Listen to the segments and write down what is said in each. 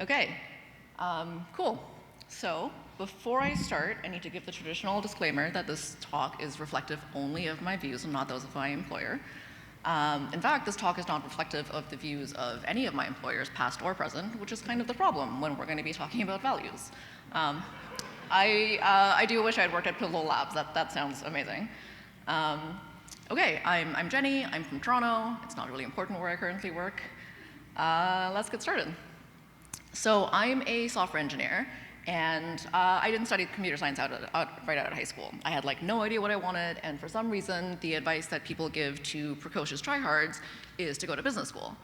Okay, cool. So before I start, I need to give the traditional disclaimer that this talk is reflective only of my views and not those of my employer. In fact, this talk is not reflective of the views of any of my employers, past or present, which is kind of the problem when we're going to be talking about values. I do wish I had worked at Pivotal Labs. That sounds amazing. Okay, I'm Jenny. I'm from Toronto. It's not really important where I currently work. Let's get started. So I'm a software engineer, and I didn't study computer science right out of high school. I had no idea what I wanted, and for some reason, the advice that people give to precocious tryhards is to go to business school.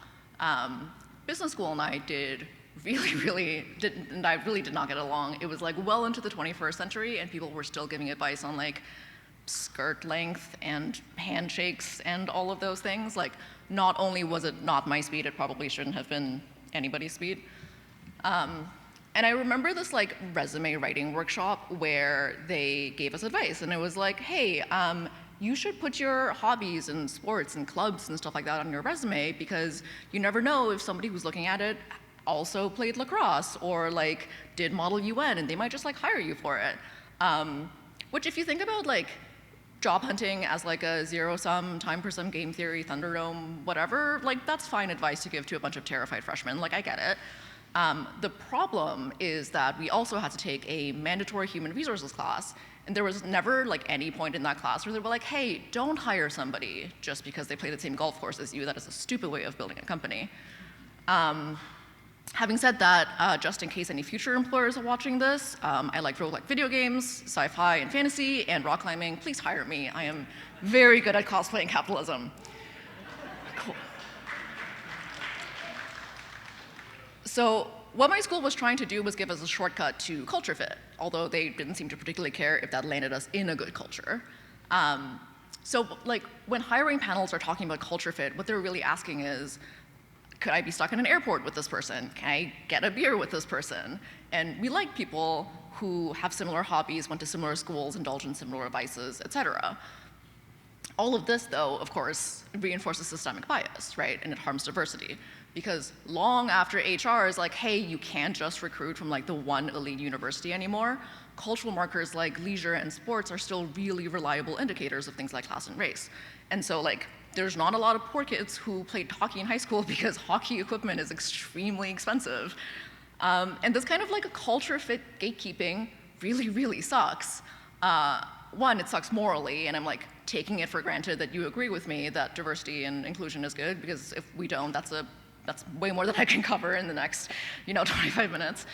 Business school and I did really did not get along. It was well into the 21st century, and people were still giving advice on skirt length and handshakes and all of those things. Not only was it not my speed, it probably shouldn't have been anybody's speed. And I remember this resume writing workshop where they gave us advice, and it was hey, you should put your hobbies and sports and clubs and stuff like that on your resume, because you never know if somebody who's looking at it also played lacrosse or did Model UN, and they might just hire you for it. Which, if you think about job hunting as a zero-sum, time-per-sum game theory, Thunderdome, whatever, that's fine advice to give to a bunch of terrified freshmen. I get it. The problem is that we also had to take a mandatory human resources class, and there was never any point in that class where they were hey, don't hire somebody just because they play the same golf course as you. That is a stupid way of building a company. Having said that, just in case any future employers are watching this, I roguelike video games, sci-fi and fantasy, and rock climbing. Please hire me. I am very good at cosplaying capitalism. Cool. So what my school was trying to do was give us a shortcut to culture fit, although they didn't seem to particularly care if that landed us in a good culture. So when hiring panels are talking about culture fit, what they're really asking is, could I be stuck in an airport with this person? Can I get a beer with this person? And we like people who have similar hobbies, went to similar schools, indulge in similar vices, etc. All of this, though, of course, reinforces systemic bias, right? And it harms diversity. Because long after HR is hey, you can't just recruit from the one elite university anymore, cultural markers like leisure and sports are still really reliable indicators of things like class and race. And so there's not a lot of poor kids who played hockey in high school because hockey equipment is extremely expensive. And this kind of a culture fit gatekeeping really sucks. One, it sucks morally, and I'm taking it for granted that you agree with me that diversity and inclusion is good, because if we don't, that's way more than I can cover in the next 25 minutes.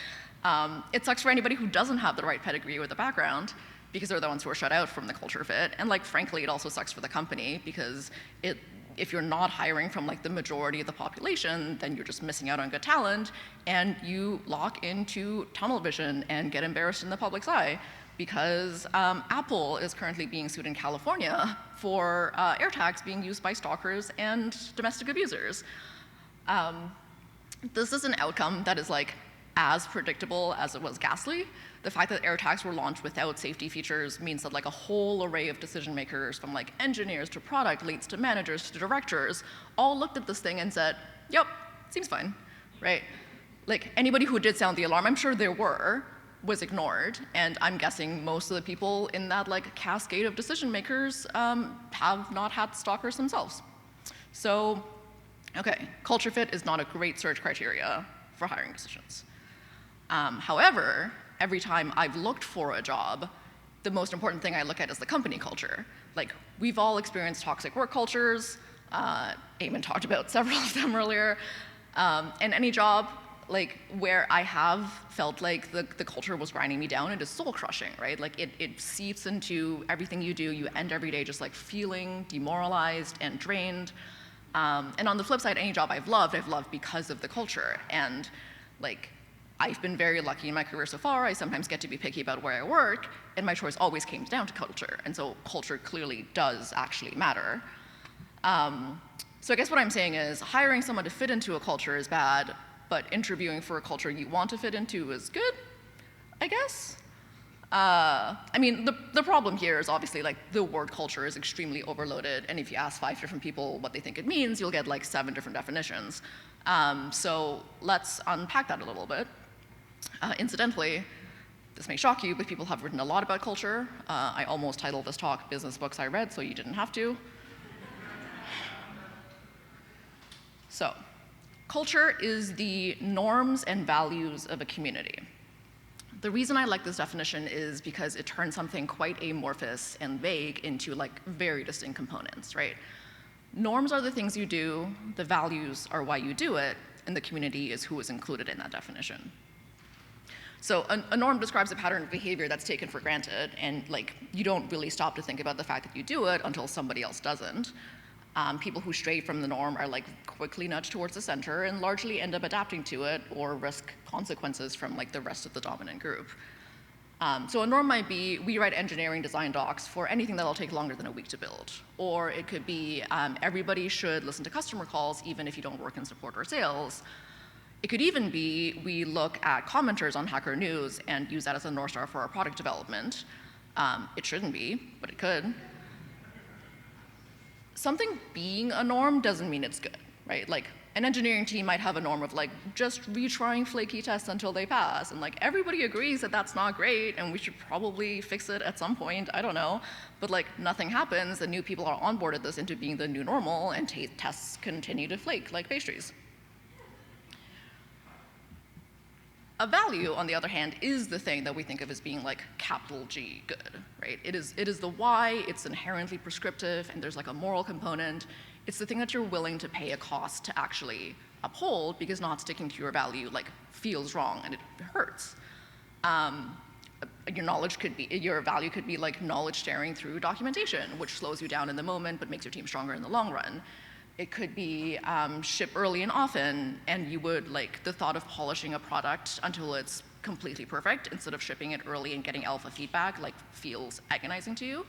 It sucks for anybody who doesn't have the right pedigree or the background, because they're the ones who are shut out from the culture fit. And frankly, it also sucks for the company, because if you're not hiring from the majority of the population, then you're just missing out on good talent, and you lock into tunnel vision and get embarrassed in the public's eye, because Apple is currently being sued in California for AirTags being used by stalkers and domestic abusers. This is an outcome that is as predictable as it was ghastly. The fact that AirTags were launched without safety features means that a whole array of decision makers, from engineers to product leads to managers to directors, all looked at this thing and said, yep, seems fine, right? Anybody who did sound the alarm, I'm sure there were, was ignored, and I'm guessing most of the people in that cascade of decision makers have not had stalkers themselves. So, okay, culture fit is not a great search criteria for hiring decisions. However, every time I've looked for a job, the most important thing I look at is the company culture. We've all experienced toxic work cultures. Eamon talked about several of them earlier. And any job where I have felt the culture was grinding me down, it is soul crushing, right? It seeps into everything you do. You end every day just feeling demoralized and drained. And on the flip side, any job I've loved because of the culture. And I've been very lucky in my career so far. I sometimes get to be picky about where I work, and my choice always came down to culture. And so culture clearly does actually matter. So I guess what I'm saying is hiring someone to fit into a culture is bad, but interviewing for a culture you want to fit into is good, I guess. I mean, the problem here is obviously like the word culture is extremely overloaded, and if you ask 5 different people what they think it means, you'll get like 7 different definitions. So let's unpack that a little bit. Incidentally, this may shock you, but people have written a lot about culture. I almost titled this talk "Business Books I Read," so you didn't have to. So, culture is the norms and values of a community. The reason I like this definition is because it turns something quite amorphous and vague into like very distinct components, right? Norms are the things you do, the values are why you do it, and the community is who is included in that definition. So a norm describes a pattern of behavior that's taken for granted, and like you don't really stop to think about the fact that you do it until somebody else doesn't. People who stray from the norm are like quickly nudged towards the center and largely end up adapting to it or risk consequences from like the rest of the dominant group. So a norm might be, we write engineering design docs for anything that'll take longer than a week to build. Or it could be, everybody should listen to customer calls even if you don't work in support or sales. It could even be, we look at commenters on Hacker News and use that as a North Star for our product development. It shouldn't be, but it could. Something being a norm doesn't mean it's good, right? Like, an engineering team might have a norm of like, just retrying flaky tests until they pass, and like, everybody agrees that that's not great, and we should probably fix it at some point, I don't know. But like, nothing happens, and new people are onboarded this into being the new normal, and tests continue to flake like pastries. A value, on the other hand, is the thing that we think of as being like capital G good, right? It is the why, it's inherently prescriptive, and there's like a moral component. It's the thing that you're willing to pay a cost to actually uphold because not sticking to your value like feels wrong and it hurts. Your value could be like knowledge sharing through documentation, which slows you down in the moment but makes your team stronger in the long run. It could be ship early and often, and you would like the thought of polishing a product until it's completely perfect instead of shipping it early and getting alpha feedback like feels agonizing to you.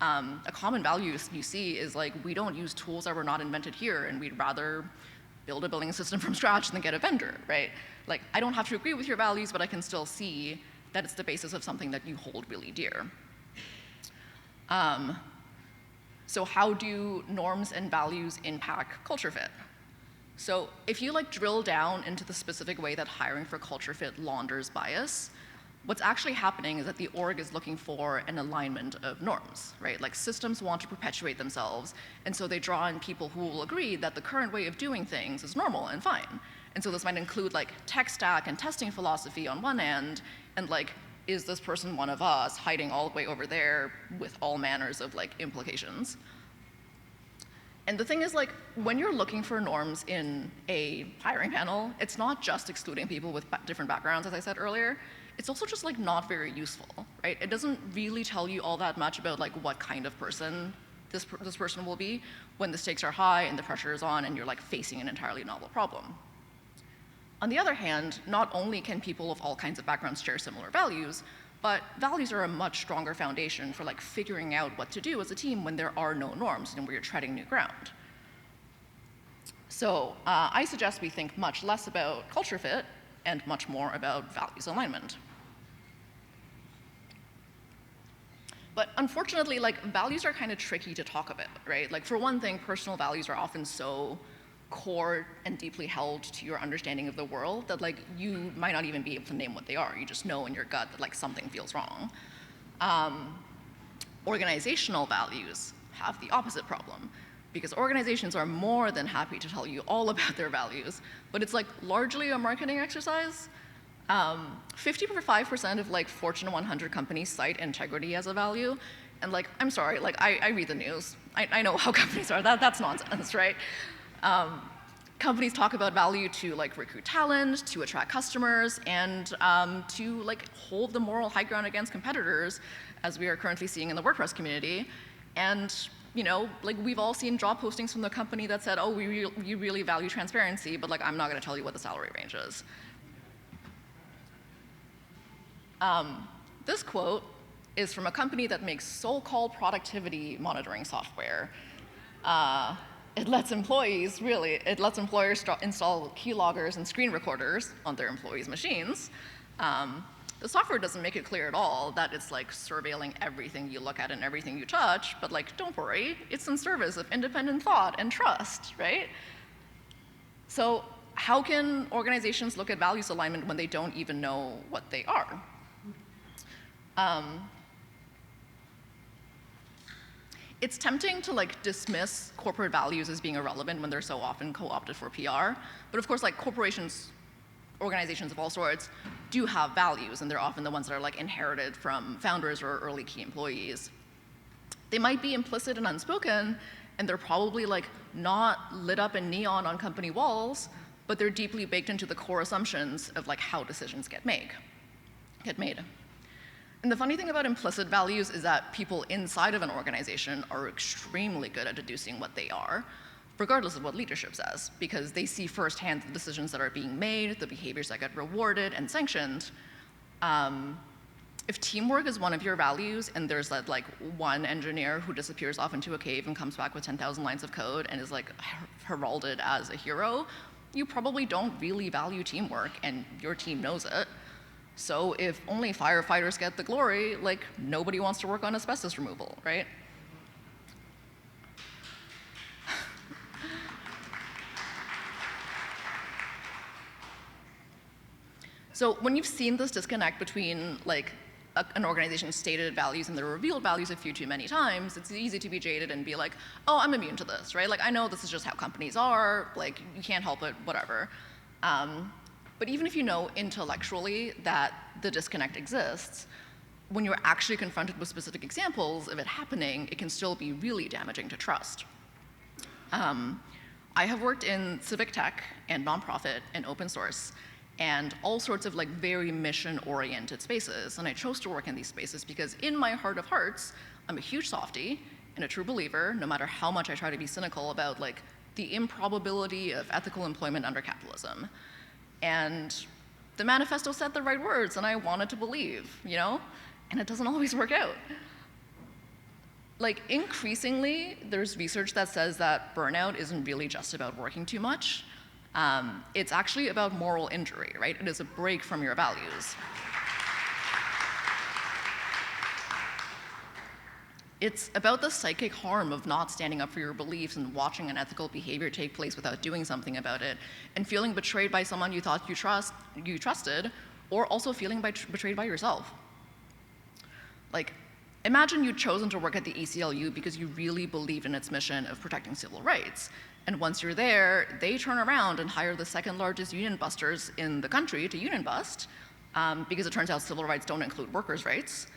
A common value you see is like, we don't use tools that were not invented here, and we'd rather build a billing system from scratch than get a vendor, right? Like, I don't have to agree with your values, but I can still see that it's the basis of something that you hold really dear. So how do norms and values impact culture fit? So if you like drill down into the specific way that hiring for culture fit launders bias, what's actually happening is that the org is looking for an alignment of norms, right? Like, systems want to perpetuate themselves, and so they draw in people who will agree that the current way of doing things is normal and fine. And so this might include like tech stack and testing philosophy on one end, and like, is this person one of us hiding all the way over there with all manners of like implications? And the thing is, like, when you're looking for norms in a hiring panel, it's not just excluding people with different backgrounds, as I said earlier. It's also just like not very useful, right? It doesn't really tell you all that much about like what kind of person this person will be when the stakes are high and the pressure is on and you're like facing an entirely novel problem. On the other hand, not only can people of all kinds of backgrounds share similar values, but values are a much stronger foundation for like figuring out what to do as a team when there are no norms and where you're treading new ground. So I suggest we think much less about culture fit and much more about values alignment. But unfortunately, like, values are kind of tricky to talk about, right? Like, for one thing, personal values are often so core and deeply held to your understanding of the world that like you might not even be able to name what they are. You just know in your gut that like something feels wrong. Organizational values have the opposite problem, because organizations are more than happy to tell you all about their values, but it's like largely a marketing exercise. 55% of like Fortune 100 companies cite integrity as a value, and like, I'm sorry, like I read the news. I know how companies are. That's nonsense, right? Companies talk about value to like recruit talent, to attract customers, and to like hold the moral high ground against competitors, as we are currently seeing in the WordPress community. And you know, like we've all seen job postings from the company that said, oh, we really value transparency, but like I'm not going to tell you what the salary range is. This quote is from a company that makes so-called productivity monitoring software. It lets employers install keyloggers and screen recorders on their employees' machines. The The software doesn't make it clear at all that it's like surveilling everything you look at and everything you touch, but like, don't worry, it's in service of independent thought and trust, right? So how can organizations look at values alignment when they don't even know what they are? It's tempting to like dismiss corporate values as being irrelevant when they're so often co-opted for PR. But of course, like corporations, organizations of all sorts, do have values, and they're often the ones that are like inherited from founders or early key employees. They might be implicit and unspoken, and they're probably like not lit up in neon on company walls, but they're deeply baked into the core assumptions of like how decisions get made. And the funny thing about implicit values is that people inside of an organization are extremely good at deducing what they are, regardless of what leadership says, because they see firsthand the decisions that are being made, the behaviors that get rewarded and sanctioned. If teamwork is one of your values and there's that like one engineer who disappears off into a cave and comes back with 10,000 lines of code and is like heralded as a hero, you probably don't really value teamwork, and your team knows it. So if only firefighters get the glory, like nobody wants to work on asbestos removal, right? So when you've seen this disconnect between like an organization's stated values and their revealed values a few too many times, it's easy to be jaded and be like, oh, I'm immune to this, right? Like I know this is just how companies are, like you can't help it, whatever. But even if you know intellectually that the disconnect exists, when you're actually confronted with specific examples of it happening, it can still be really damaging to trust. I have worked in civic tech and nonprofit and open source and all sorts of like very mission-oriented spaces. And I chose to work in these spaces because in my heart of hearts, I'm a huge softie and a true believer, no matter how much I try to be cynical about like the improbability of ethical employment under capitalism. And the manifesto said the right words, and I wanted to believe, you know? And it doesn't always work out. Like, increasingly, there's research that says that burnout isn't really just about working too much. It's actually about moral injury, right? It is a break from your values. It's about the psychic harm of not standing up for your beliefs and watching unethical behavior take place without doing something about it, and feeling betrayed by someone you thought you trusted, or also feeling betrayed by yourself. Like, imagine you'd chosen to work at the ACLU because you really believed in its mission of protecting civil rights. And once you're there, they turn around and hire the second largest union busters in the country to union bust, because it turns out civil rights don't include workers' rights.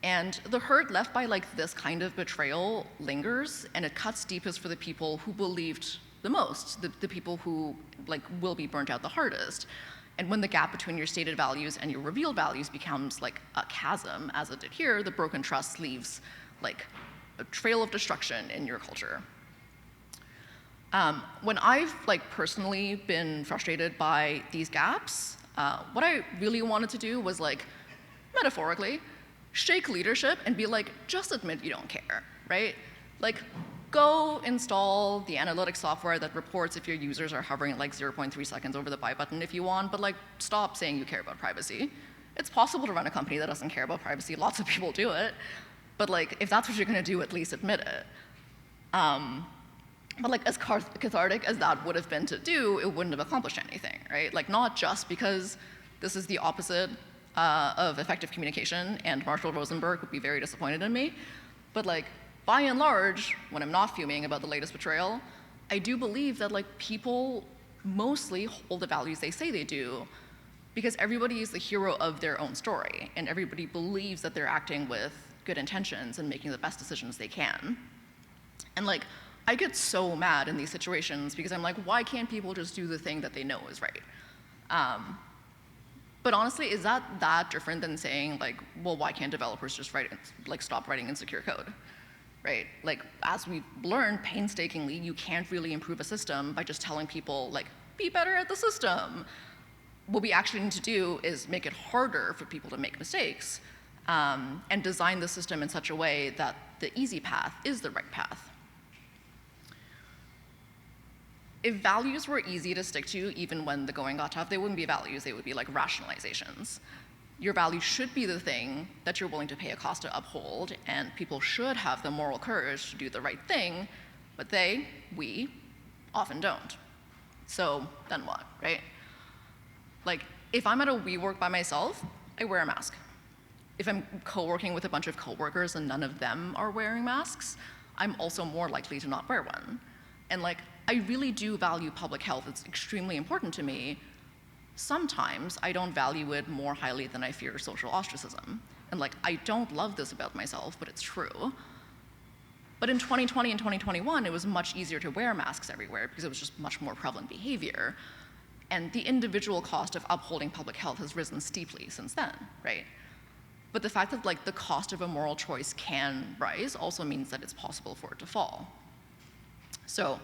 And the hurt left by like this kind of betrayal lingers, and it cuts deepest for the people who believed the most, the people who like will be burnt out the hardest. And when the gap between your stated values and your revealed values becomes like a chasm, as it did here, the broken trust leaves like a trail of destruction in your culture. When I've like personally been frustrated by these gaps, what I really wanted to do was like, metaphorically, shake leadership and be like, just admit you don't care, right? Like, go install the analytics software that reports if your users are hovering at like 0.3 seconds over the buy button if you want, but like, stop saying you care about privacy. It's possible to run a company that doesn't care about privacy. Lots of people do it. But like, if that's what you're gonna do, at least admit it. But like, as cathartic as that would have been to do, it wouldn't have accomplished anything, right? Like, not just because this is the opposite of effective communication, and Marshall Rosenberg would be very disappointed in me, but like, by and large, when I'm not fuming about the latest betrayal, I do believe that like people mostly hold the values they say they do, because everybody is the hero of their own story, and everybody believes that they're acting with good intentions and making the best decisions they can. And like, I get so mad in these situations because I'm like, why can't people just do the thing that they know is right? But honestly, is that different than saying like, well, why can't developers just stop writing insecure code, right? Like, as we've learned painstakingly, you can't really improve a system by just telling people like, be better at the system. What we actually need to do is make it harder for people to make mistakes, and design the system in such a way that the easy path is the right path. If values were easy to stick to, even when the going got tough, they wouldn't be values, they would be like rationalizations. Your values should be the thing that you're willing to pay a cost to uphold, and people should have the moral courage to do the right thing, but we, often don't. So then what, right? Like, if I'm at a WeWork by myself, I wear a mask. If I'm co-working with a bunch of coworkers and none of them are wearing masks, I'm also more likely to not wear one. And like, I really do value public health. It's extremely important to me. Sometimes I don't value it more highly than I fear social ostracism. And like, I don't love this about myself, but it's true. But in 2020 and 2021, it was much easier to wear masks everywhere because it was just much more prevalent behavior. And the individual cost of upholding public health has risen steeply since then, right? But the fact that like the cost of a moral choice can rise also means that it's possible for it to fall. So,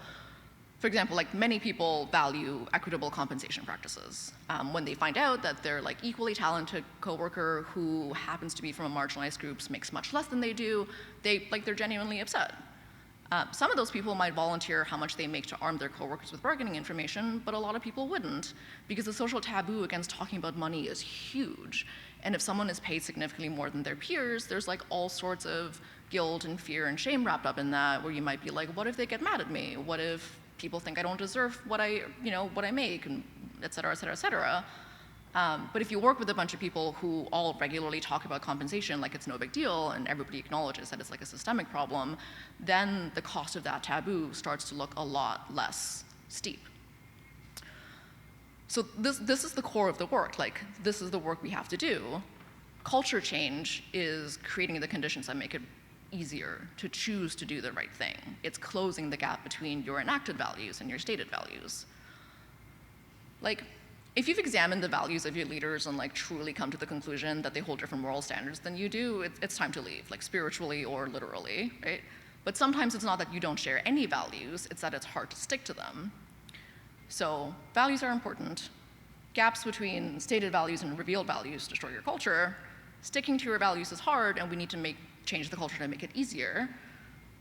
for example, like many people value equitable compensation practices. When they find out that their like equally talented coworker who happens to be from a marginalized group makes much less than they do, they're genuinely upset. Some of those people might volunteer how much they make to arm their coworkers with bargaining information, but a lot of people wouldn't, because the social taboo against talking about money is huge. And if someone is paid significantly more than their peers, there's like all sorts of guilt and fear and shame wrapped up in that, where you might be like, what if they get mad at me? What if people think I don't deserve what I make, and et cetera, et cetera, et cetera. But if you work with a bunch of people who all regularly talk about compensation like it's no big deal, and everybody acknowledges that it's like a systemic problem, then the cost of that taboo starts to look a lot less steep. So this is the core of the work. Like, this is the work we have to do. Culture change is creating the conditions that make it easier to choose to do the right thing. It's closing the gap between your enacted values and your stated values. Like, if you've examined the values of your leaders and like truly come to the conclusion that they hold different moral standards than you do, it's time to leave, like spiritually or literally, right? But sometimes it's not that you don't share any values, it's that it's hard to stick to them. So values are important. Gaps between stated values and revealed values destroy your culture. Sticking to your values is hard, and we need to change the culture to make it easier.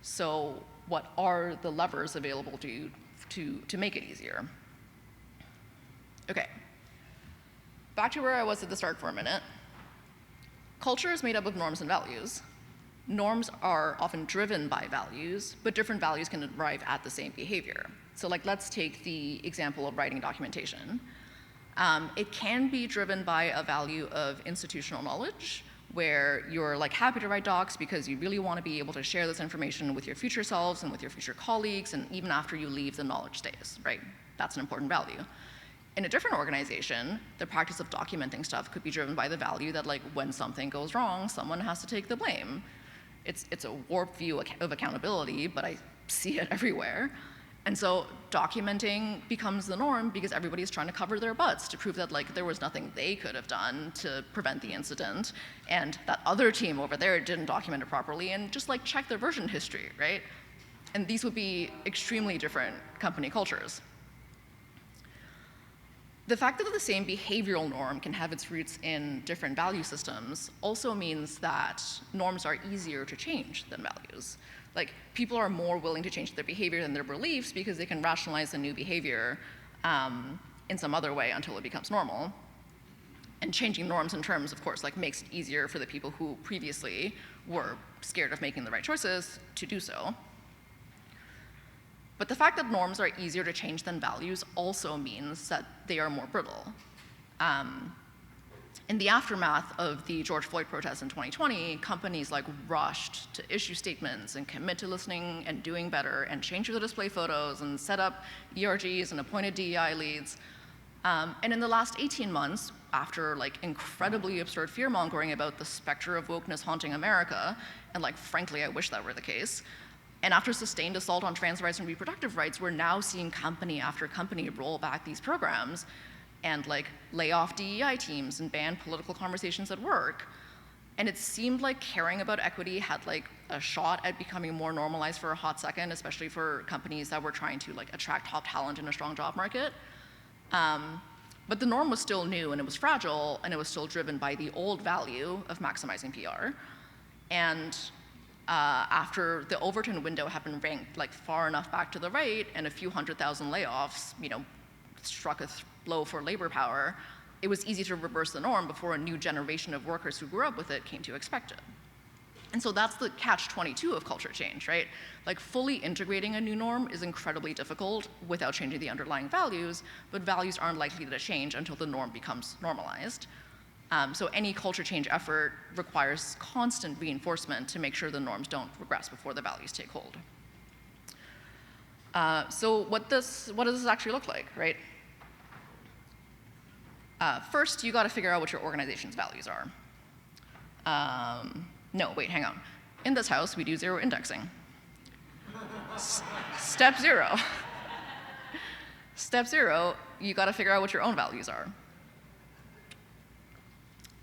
So what are the levers available to you to make it easier? Okay, back to where I was at the start for a minute. Culture is made up of norms and values. Norms are often driven by values, but different values can arrive at the same behavior. So like, let's take the example of writing documentation. It can be driven by a value of institutional knowledge, where you're like happy to write docs because you really want to be able to share this information with your future selves and with your future colleagues, and even after you leave, the knowledge stays, right? That's an important value. In a different organization, the practice of documenting stuff could be driven by the value that like when something goes wrong, someone has to take the blame. It's a warped view of accountability, but I see it everywhere. And so documenting becomes the norm because everybody's trying to cover their butts to prove that like there was nothing they could have done to prevent the incident, and that other team over there didn't document it properly, and just like check their version history, right? And these would be extremely different company cultures. The fact that the same behavioral norm can have its roots in different value systems also means that norms are easier to change than values. Like, people are more willing to change their behavior than their beliefs because they can rationalize the new behavior in some other way until it becomes normal. And changing norms and terms, of course, like makes it easier for the people who previously were scared of making the right choices to do so. But the fact that norms are easier to change than values also means that they are more brittle. In the aftermath of the George Floyd protests in 2020, companies like rushed to issue statements and commit to listening and doing better and change the display photos and set up ERGs and appointed DEI leads. And in the last 18 months, after like incredibly absurd fear-mongering about the specter of wokeness haunting America, and like frankly, I wish that were the case, and after sustained assault on trans rights and reproductive rights, we're now seeing company after company roll back these programs and like lay off DEI teams and ban political conversations at work. And it seemed like caring about equity had like a shot at becoming more normalized for a hot second, especially for companies that were trying to like attract top talent in a strong job market. But the norm was still new and it was fragile, and it was still driven by the old value of maximizing PR. And after the Overton window had been ranked like far enough back to the right, and a few 100,000 layoffs, struck a blow for labor power, it was easy to reverse the norm before a new generation of workers who grew up with it came to expect it. And so that's the catch-22 of culture change, right? Like fully integrating a new norm is incredibly difficult without changing the underlying values, but values aren't likely to change until the norm becomes normalized. So any culture change effort requires constant reinforcement to make sure the norms don't regress before the values take hold. So what does this actually look like, right? First, you gotta figure out what your organization's values are. No, wait, hang on. In this house, we do zero indexing. Step zero. Step zero, you gotta figure out what your own values are.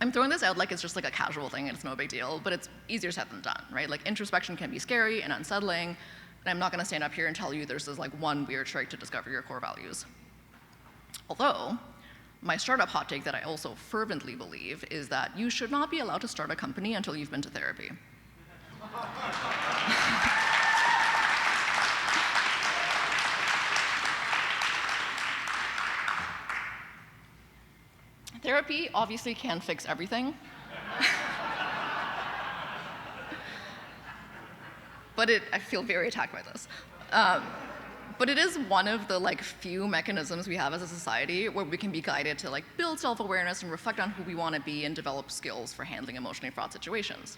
I'm throwing this out like it's just like a casual thing and it's no big deal, but it's easier said than done, right? Like introspection can be scary and unsettling, and I'm not gonna stand up here and tell you there's this like one weird trick to discover your core values. Although, my startup hot take that I also fervently believe is that you should not be allowed to start a company until you've been to therapy. Therapy obviously can't fix everything. But I feel very attacked by this. But it is one of the like few mechanisms we have as a society where we can be guided to like build self-awareness and reflect on who we want to be and develop skills for handling emotionally fraught situations.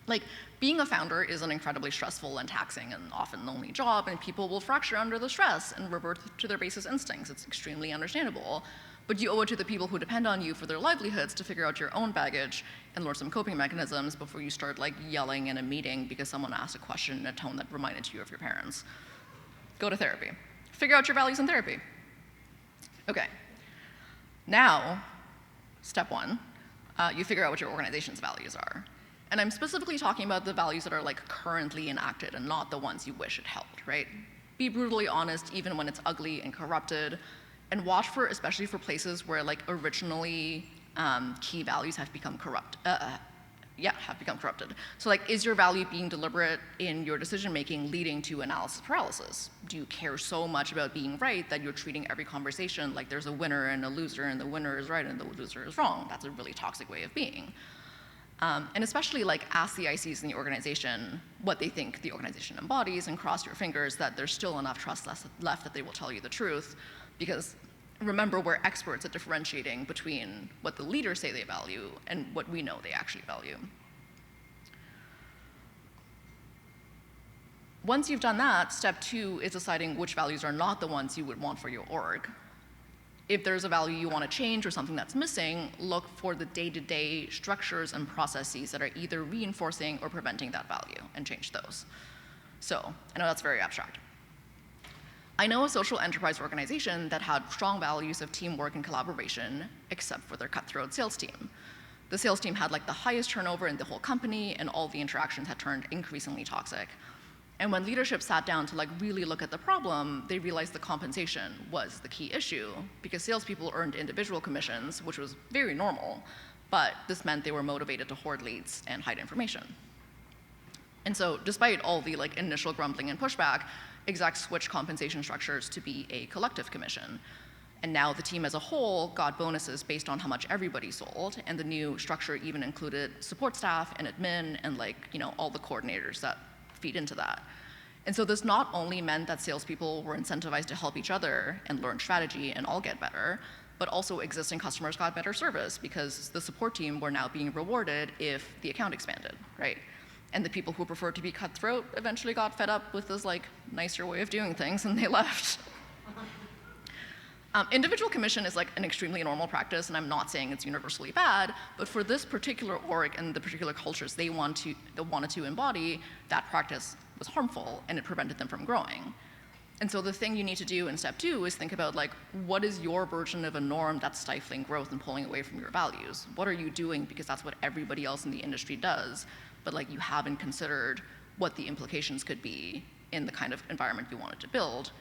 Like being a founder is an incredibly stressful and taxing and often lonely job, and people will fracture under the stress and revert to their basis instincts. It's extremely understandable. But you owe it to the people who depend on you for their livelihoods to figure out your own baggage and learn some coping mechanisms before you start like yelling in a meeting because someone asked a question in a tone that reminded you of your parents. Go to therapy. Figure out your values in therapy. Okay. Now, step one, you figure out what your organization's values are. And I'm specifically talking about the values that are like currently enacted and not the ones you wish it held, right? Be brutally honest even when it's ugly and corrupted, and watch for, especially for places where like originally key values have become corrupted. So like, is your value being deliberate in your decision making leading to analysis paralysis? Do you care so much about being right that you're treating every conversation like there's a winner and a loser and the winner is right and the loser is wrong? That's a really toxic way of being. And especially like ask the ICs in the organization what they think the organization embodies and cross your fingers that there's still enough trust left that they will tell you the truth. Because remember, we're experts at differentiating between what the leaders say they value and what we know they actually value. Once you've done that, step two is deciding which values are not the ones you would want for your org. If there's a value you want to change or something that's missing, look for the day-to-day structures and processes that are either reinforcing or preventing that value and change those. So, I know that's very abstract. I know a social enterprise organization that had strong values of teamwork and collaboration, except for their cutthroat sales team. The sales team had like the highest turnover in the whole company, and all the interactions had turned increasingly toxic. And when leadership sat down to like really look at the problem, they realized the compensation was the key issue, because salespeople earned individual commissions, which was very normal, but this meant they were motivated to hoard leads and hide information. And so despite all the like initial grumbling and pushback, execs switched compensation structures to be a collective commission. And now the team as a whole got bonuses based on how much everybody sold, and the new structure even included support staff and admin and like, you know, all the coordinators that feed into that. And so this not only meant that salespeople were incentivized to help each other and learn strategy and all get better, but also existing customers got better service because the support team were now being rewarded if the account expanded, right? And the people who preferred to be cutthroat eventually got fed up with this like nicer way of doing things and they left. Individual commission is like an extremely normal practice, and I'm not saying it's universally bad, but for this particular org and the particular cultures they wanted to embody, that practice was harmful and it prevented them from growing. And so the thing you need to do in step two is think about like, what is your version of a norm that's stifling growth and pulling away from your values? What are you doing because that's what everybody else in the industry does, but like you haven't considered what the implications could be in the kind of environment you wanted to build,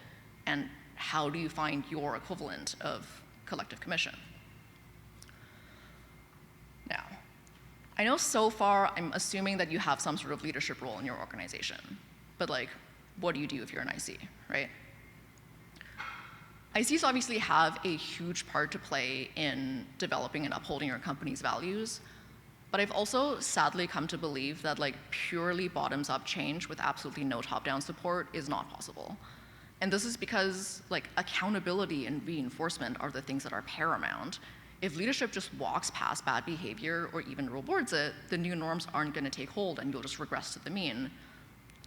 and how do you find your equivalent of collective commission? Now, I know so far I'm assuming that you have some sort of leadership role in your organization, but like, what do you do if you're an IC, right? ICs obviously have a huge part to play in developing and upholding your company's values, but I've also sadly come to believe that like purely bottoms-up change with absolutely no top-down support is not possible. And this is because like accountability and reinforcement are the things that are paramount. If leadership just walks past bad behavior or even rewards it, the new norms aren't going to take hold and you'll just regress to the mean.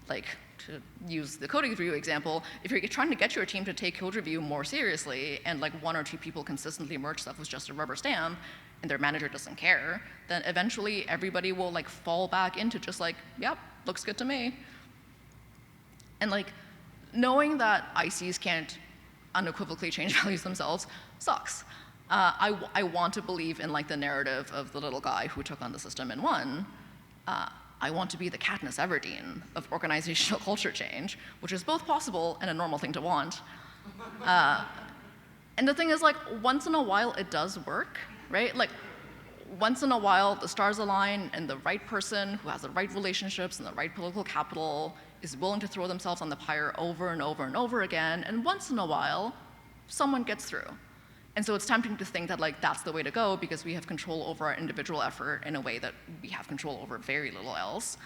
Like, to use the code review example, if you're trying to get your team to take code review more seriously and like 1 or 2 people consistently merge stuff with just a rubber stamp and their manager doesn't care, then eventually everybody will like fall back into just like, yep, looks good to me. And like, knowing that ICs can't unequivocally change values themselves sucks. I want to believe in like the narrative of the little guy who took on the system and won. I want to be the Katniss Everdeen of organizational culture change, which is both possible and a normal thing to want. And the thing is, like, once in a while it does work, right? Like, once in a while the stars align and the right person who has the right relationships and the right political capital is willing to throw themselves on the pyre over and over and over again, and once in a while someone gets through. And so it's tempting to think that like that's the way to go because we have control over our individual effort in a way that we have control over very little else.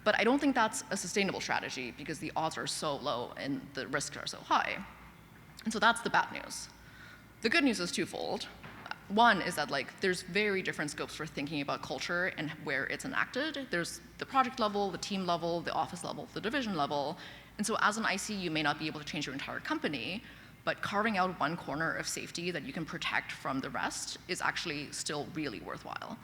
But I don't think that's a sustainable strategy because the odds are so low and the risks are so high. And so that's the bad news. The good news is twofold. One is that like there's very different scopes for thinking about culture and where it's enacted. There's the project level, the team level, the office level, the division level. And so as an IC, you may not be able to change your entire company, but carving out one corner of safety that you can protect from the rest is actually still really worthwhile.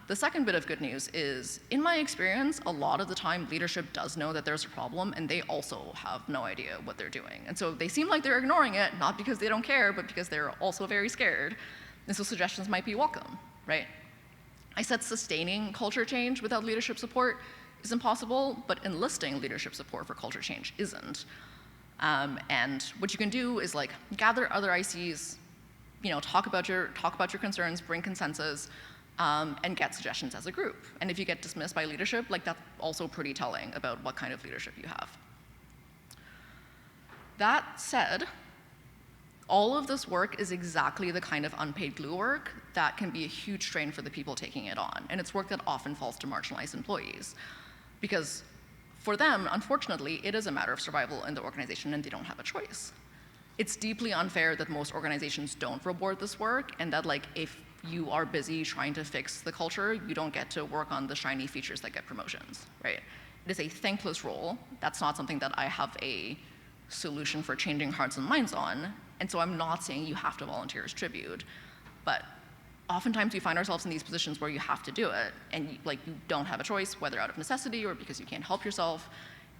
The second bit of good news is, in my experience, a lot of the time leadership does know that there's a problem and they also have no idea what they're doing. And so they seem like they're ignoring it, not because they don't care, but because they're also very scared. And so suggestions might be welcome, right? I said sustaining culture change without leadership support is impossible, but enlisting leadership support for culture change isn't. And what you can do is like gather other ICs, talk about your concerns, bring consensus, and get suggestions as a group. And if you get dismissed by leadership, like that's also pretty telling about what kind of leadership you have. That said, all of this work is exactly the kind of unpaid glue work that can be a huge strain for the people taking it on. And it's work that often falls to marginalized employees. Because for them, unfortunately, it is a matter of survival in the organization and they don't have a choice. It's deeply unfair that most organizations don't reward this work and that like if you are busy trying to fix the culture, you don't get to work on the shiny features that get promotions, right? It is a thankless role. That's not something that I have a solution for changing hearts and minds on. And so I'm not saying you have to volunteer as tribute, but oftentimes we find ourselves in these positions where you have to do it and you don't have a choice, whether out of necessity or because you can't help yourself.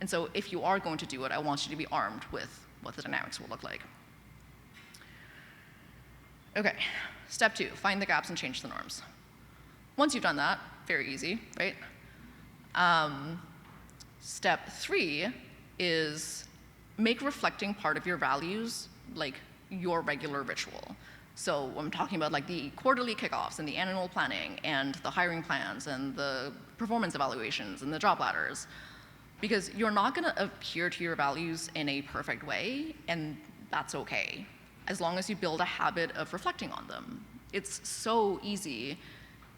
And so if you are going to do it, I want you to be armed with what the dynamics will look like. Okay, step 2, find the gaps and change the norms. Once you've done that, very easy, right? Step 3 is make reflecting part of your values like your regular ritual. So I'm talking about like the quarterly kickoffs and the annual planning and the hiring plans and the performance evaluations and the job ladders. Because you're not gonna adhere to your values in a perfect way, and that's okay, as long as you build a habit of reflecting on them. It's so easy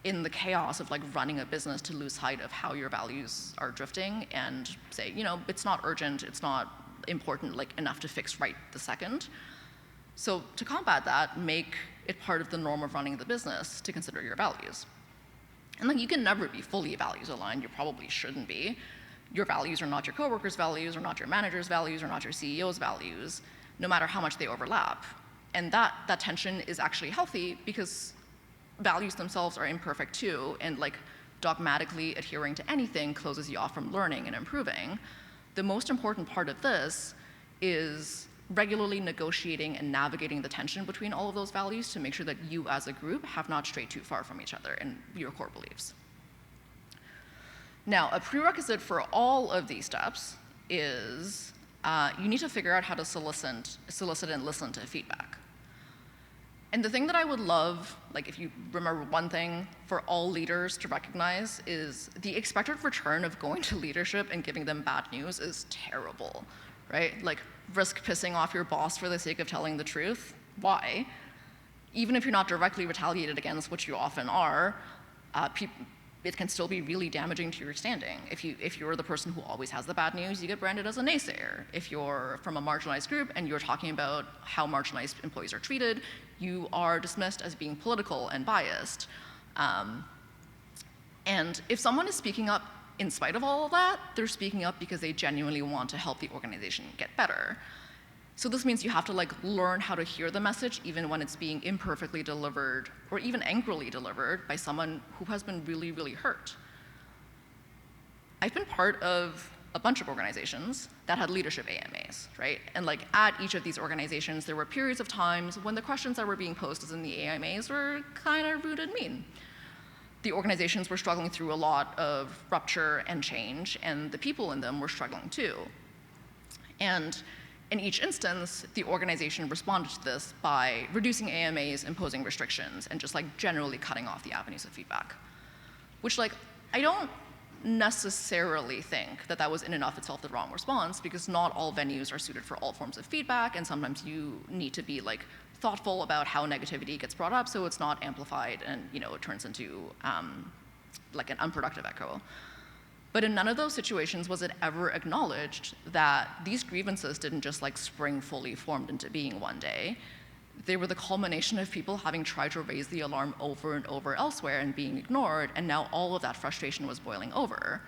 in the chaos of like running a business to lose sight of how your values are drifting and say, it's not urgent, it's not important like enough to fix right the second. So to combat that, make it part of the norm of running the business to consider your values. And like you can never be fully values aligned, you probably shouldn't be. Your values are not your coworkers' values, or not your manager's values, or not your CEO's values, no matter how much they overlap. And that tension is actually healthy because values themselves are imperfect too, and like dogmatically adhering to anything closes you off from learning and improving. The most important part of this is regularly negotiating and navigating the tension between all of those values to make sure that you as a group have not strayed too far from each other and your core beliefs. Now, a prerequisite for all of these steps is you need to figure out how to solicit and listen to feedback. And the thing that I would love, like if you remember one thing for all leaders to recognize is the expected return of going to leadership and giving them bad news is terrible, right? Like risk pissing off your boss for the sake of telling the truth? Why? Even if you're not directly retaliated against, which you often are, it can still be really damaging to your standing. If you're the person who always has the bad news, you get branded as a naysayer. If you're from a marginalized group and you're talking about how marginalized employees are treated, you are dismissed as being political and biased. And if someone is speaking up in spite of all of that, they're speaking up because they genuinely want to help the organization get better. So this means you have to learn how to hear the message even when it's being imperfectly delivered or even angrily delivered by someone who has been really, really hurt. I've been part of a bunch of organizations that had leadership AMAs, right? And at each of these organizations, there were periods of times when the questions that were being posed in the AMAs were kind of rude and mean. The organizations were struggling through a lot of rupture and change, and the people in them were struggling too. And in each instance, the organization responded to this by reducing AMAs, imposing restrictions, and just generally cutting off the avenues of feedback. Which I don't necessarily think that that was in and of itself the wrong response, because not all venues are suited for all forms of feedback, and sometimes you need to be thoughtful about how negativity gets brought up so it's not amplified and it turns into an unproductive echo. But in none of those situations was it ever acknowledged that these grievances didn't just spring fully formed into being one day. They were the culmination of people having tried to raise the alarm over and over elsewhere and being ignored, and now all of that frustration was boiling over.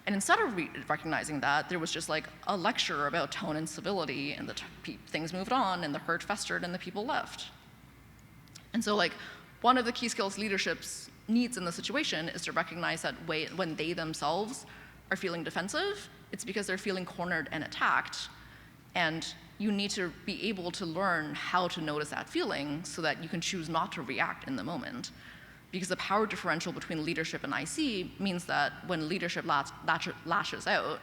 And instead of recognizing that, there was just a lecture about tone and civility, and things moved on, and the hurt festered, and the people left. And so one of the key skills leadership's needs in the situation is to recognize that when they themselves are feeling defensive, it's because they're feeling cornered and attacked. And you need to be able to learn how to notice that feeling so that you can choose not to react in the moment. Because the power differential between leadership and IC means that when leadership lashes out,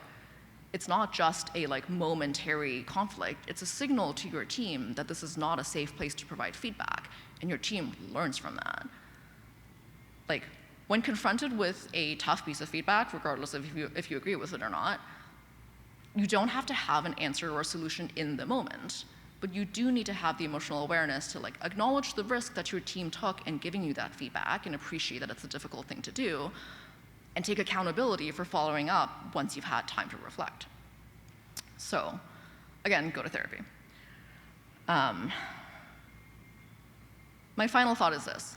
it's not just a momentary conflict, it's a signal to your team that this is not a safe place to provide feedback, and your team learns from that. When confronted with a tough piece of feedback, regardless of if you agree with it or not, you don't have to have an answer or a solution in the moment, but you do need to have the emotional awareness to acknowledge the risk that your team took in giving you that feedback and appreciate that it's a difficult thing to do, and take accountability for following up once you've had time to reflect. So, again, go to therapy. My final thought is this.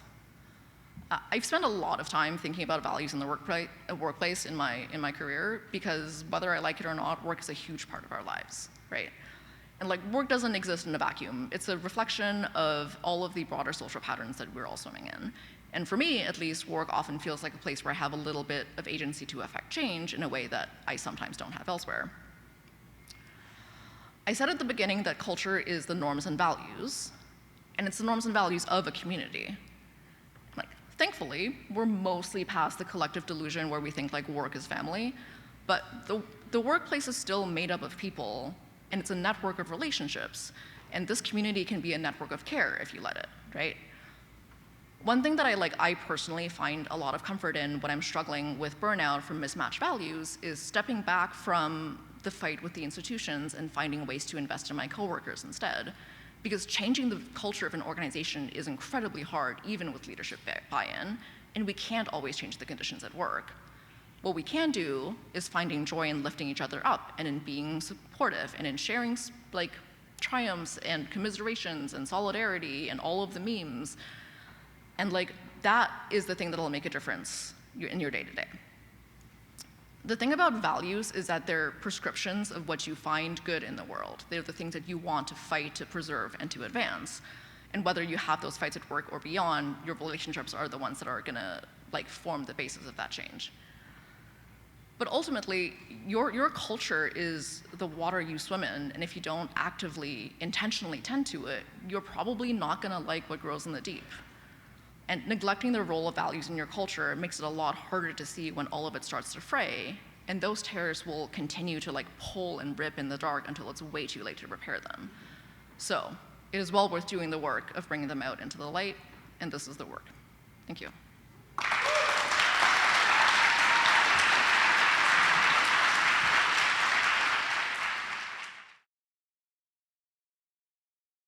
I've spent a lot of time thinking about values in the workplace in my career, because whether I like it or not, work is a huge part of our lives, right? And work doesn't exist in a vacuum. It's a reflection of all of the broader social patterns that we're all swimming in. And for me, at least, work often feels like a place where I have a little bit of agency to affect change in a way that I sometimes don't have elsewhere. I said at the beginning that culture is the norms and values, and it's the norms and values of a community. Thankfully, we're mostly past the collective delusion where we think work is family, but the workplace is still made up of people, and it's a network of relationships, and this community can be a network of care if you let it, right? One thing that I personally find a lot of comfort in when I'm struggling with burnout from mismatched values is stepping back from the fight with the institutions and finding ways to invest in my coworkers instead. Because changing the culture of an organization is incredibly hard, even with leadership buy-in, and we can't always change the conditions at work. What we can do is finding joy in lifting each other up and in being supportive and in sharing triumphs and commiserations and solidarity and all of the memes. And that is the thing that'll make a difference in your day-to-day. The thing about values is that they're prescriptions of what you find good in the world. They're the things that you want to fight, to preserve, and to advance. And whether you have those fights at work or beyond, your relationships are the ones that are gonna form the basis of that change. But ultimately, your culture is the water you swim in, and if you don't actively, intentionally tend to it, you're probably not gonna like what grows in the deep. And neglecting the role of values in your culture makes it a lot harder to see when all of it starts to fray, and those tears will continue to pull and rip in the dark until it's way too late to repair them. So it is well worth doing the work of bringing them out into the light, and this is the work. Thank you.